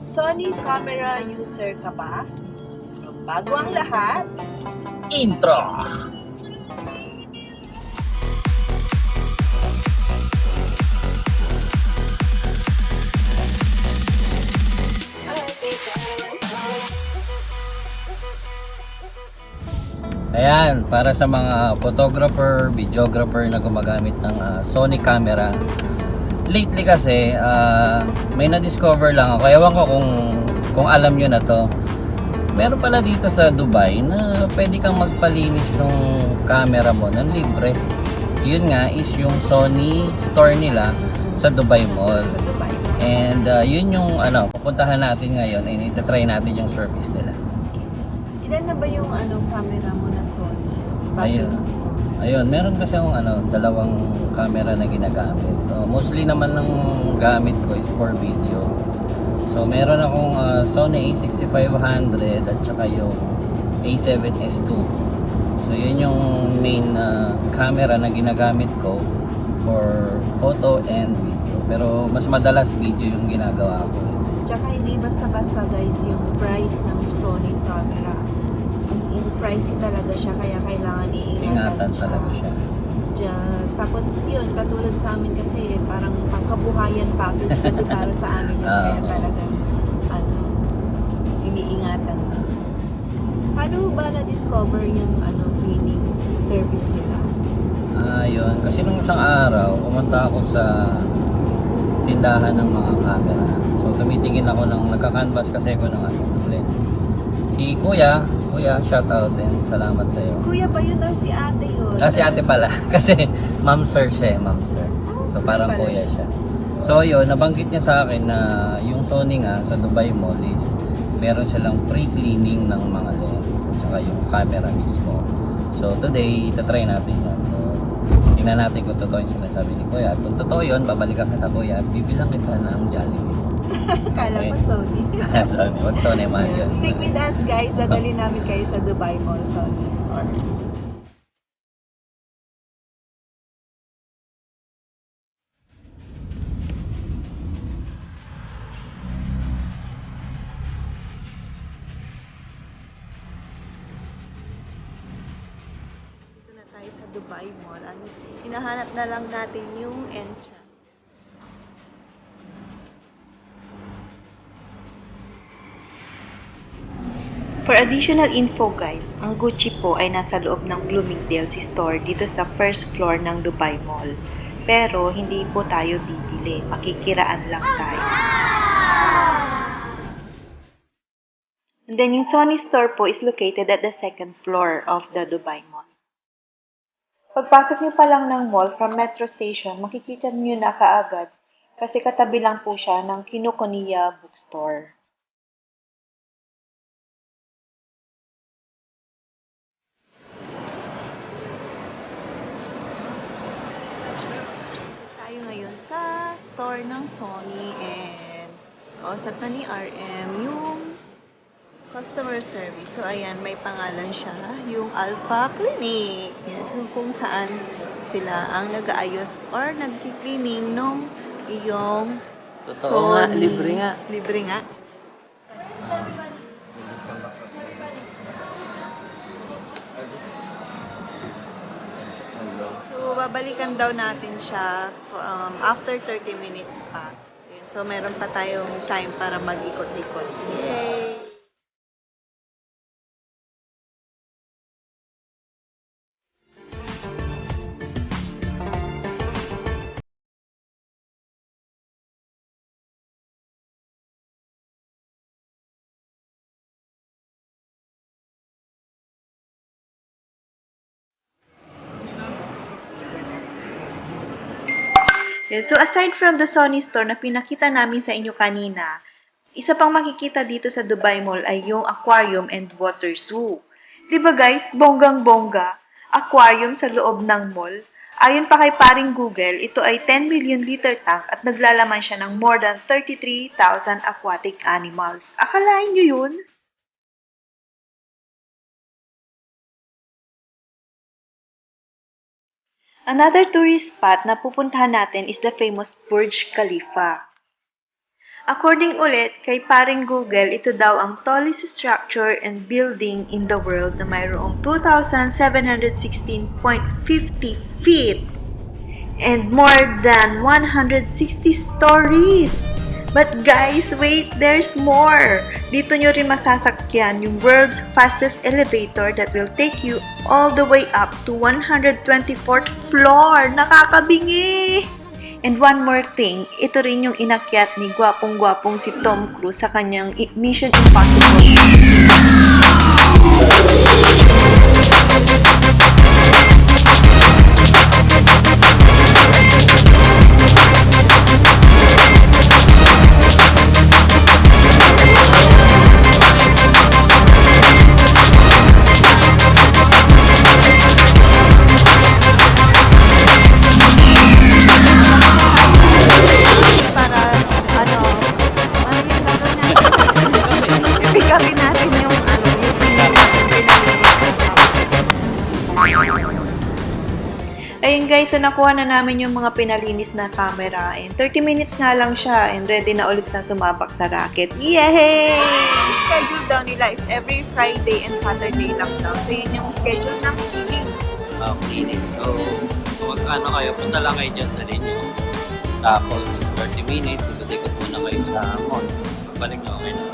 Sony camera user ka ba? Bago ang lahat, Intro! Ayan, para sa mga photographer, videographer na gumagamit ng Sony camera. Lately kasi, may na-discover lang ako. Ewan ko kung alam nyo na to. Meron pala dito sa Dubai na pwede kang magpalinis ng camera mo ng libre. Yun nga is yung Sony Store nila sa Dubai Mall. sa Dubai. And yun yung pupuntahan natin ngayon and itatry natin yung service nila. Ilan na ba yung camera mo na Sony? Ayun, meron kasi akong dalawang camera na ginagamit. So, mostly naman ng gamit ko is for video. So meron akong Sony A6500 at saka yung A7S2. So yun yung main camera na ginagamit ko for photo and video. Pero mas madalas video yung ginagawa ko. Tsaka hindi basta-basta guys yung price ng Sony camera. In pricey talaga siya kaya kailangan Ingatan talaga siya. Tapos yun, katulad sa amin kasi parang pangkabuhayan package kasi para sa amin yun. Kaya talagang iniingatan. Paano ba na-discover yung cleaning service nila? Yun. Kasi nung isang araw, pumunta ako sa tindahan ng mga camera. So tumitingin ako nagka-canvas kasi ako ng lens. Si Kuya, shout out and salamat sa iyo. Kuya ba yun or si ate yun? Si ate pala. Kasi ma'am sir siya, ma'am sir. So parang kuya siya. So yun, nabanggit niya sa akin na yung Sony nga sa Dubai Mall is meron silang free cleaning ng mga lens at saka yung camera mismo. So today, itatry natin yan. So tingnan natin kung totoo yung sinasabi ni Kuya. At kung totoo yun, babalikan kita Kuya at bibilang kita ng Jollibee. Kala ko Sony. Sony, wag Sony man yun. Stick with us guys, dadalhin namin kayo sa Dubai Mall Sony Store. Dito na tayo sa Dubai Mall. Hinahanap na lang natin yung entrance. For additional info guys, ang Gucci po ay nasa loob ng Bloomingdale's store dito sa first floor ng Dubai Mall. Pero hindi po tayo bibili, makikiraan lang tayo. And then yung Sony Store po is located at the second floor of the Dubai Mall. Pagpasok niyo pa lang ng mall from metro station, makikita niyo na kaagad kasi katabi lang po siya ng Kinokuniya bookstore. Tayo ngayon sa store ng Sony and kausap na ni RM yung customer service. So, ayan, may pangalan siya, yung Alpha Clinic. Yan, so, kung saan sila ang nag-aayos or nag-cleaning nung iyong Totoo nga, Sony. libre nga. Libre nga. So, babalikan daw natin siya after 30 minutes pa. Ayan, so, meron pa tayong time para mag-ikot-ikot. Yay! Yeah, so aside from the Sony Store na pinakita namin sa inyo kanina, isa pang makikita dito sa Dubai Mall ay yung Aquarium and Water Zoo. Diba guys, bonggang-bongga, aquarium sa loob ng mall. Ayon pa kay paring Google, ito ay 10 million liter tank at naglalaman siya ng more than 33,000 aquatic animals. Akalain nyo yun? Another tourist spot na pupuntahan natin is the famous Burj Khalifa. According ulit kay paring Google, ito daw ang tallest structure and building in the world na mayroong 2,716.50 feet and more than 160 stories. But guys, wait, there's more! Dito nyo rin masasakyan yung world's fastest elevator that will take you all the way up to 124th floor. Nakakabingi! And one more thing, ito rin yung inakyat ni gwapong-gwapong si Tom Cruise sa kanyang Mission Impossible. Pick-upin natin yung Ayun guys, so nakuha na namin yung mga pinalinis na camera and 30 minutes nga lang siya and ready na ulit na sumabak sa racket. Yay! Schedule daw nila is every Friday and Saturday lang daw. So yun yung schedule ng cleaning. Cleaning. So, magkano kayo, punta lang kayo dyan na rin nyo. Tapos, 30 minutes, ikot-ikot muna kayo sa mall. Pagbalik nyo, okay na.